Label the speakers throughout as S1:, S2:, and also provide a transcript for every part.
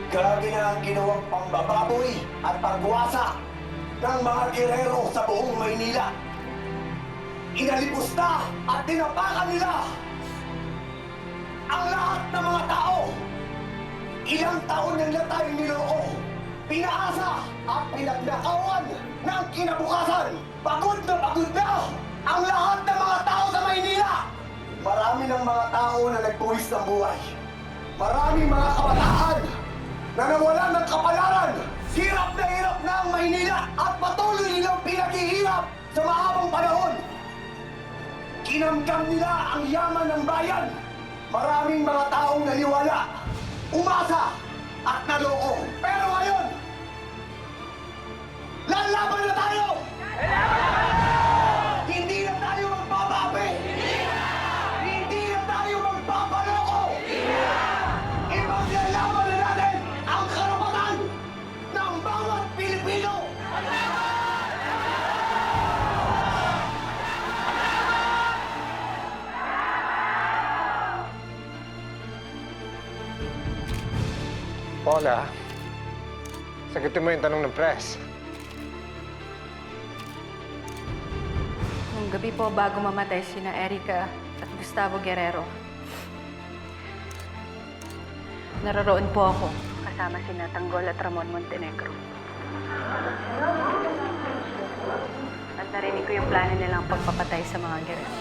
S1: Grabe na ang ginawang pambababoy at pagwasa ng mga gerero sa buong Maynila. Inalipusta at tinapakan nila ang lahat ng mga tao. Ilang taon na nila tayong niloko, pinaasa at pinagnakawan ng kinabukasan. Pagod na ang lahat ng mga tao sa Maynila. Marami ng mga tao na nagbuwis ng buhay. Maraming mga kabataan na nawalan ng kapalaran. Hirap na ang Maynila at patuloy nilang pinaghihirap sa mahabang panahon. Kinamkam nila ang yaman ng bayan. Maraming mga taong naniwala, umasa at naloko. Pero ngayon, lalaban na tayo! Hindi na tayo magbababi! Hindi na tayo magpapaloko! Ipaglalaban na natin ang karapatan ng bawat Pilipino!
S2: Paula, sagutin mo yung tanong ng press.
S3: Nung gabi po bago mamatay sina Erica at Gustavo Guerrero, naroroon po ako kasama sina Tanggol at Ramon Montenegro. At narinig ko yung plano nilang pagpapatay sa mga Guerrero.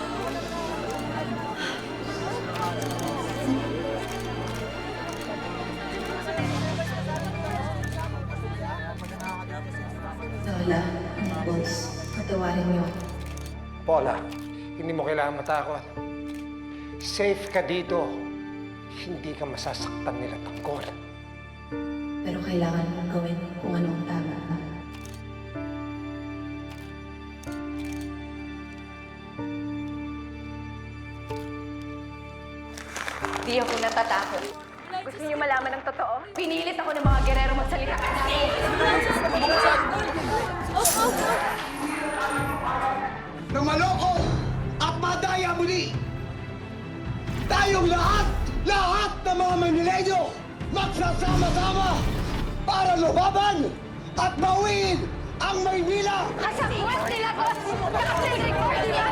S4: Lola, boss, patawarin niyo.
S2: Paula, hindi mo kailangan matakot. Safe ka dito. Hindi ka masasaktan nila, Tanggol.
S4: Pero kailangan mong gawin kung ano ang tama.
S3: Di ako natatakot. Gusto niyo malaman ng totoo? Pinilit ako ng mga Guerrero magsalita.
S1: Na maloko at madaya muli. Tayong lahat ng mga Manileño, magsasama-sama para lumaban at bawiin ang Maynila!
S3: Kasangwat nila, boss! Kasi record nila!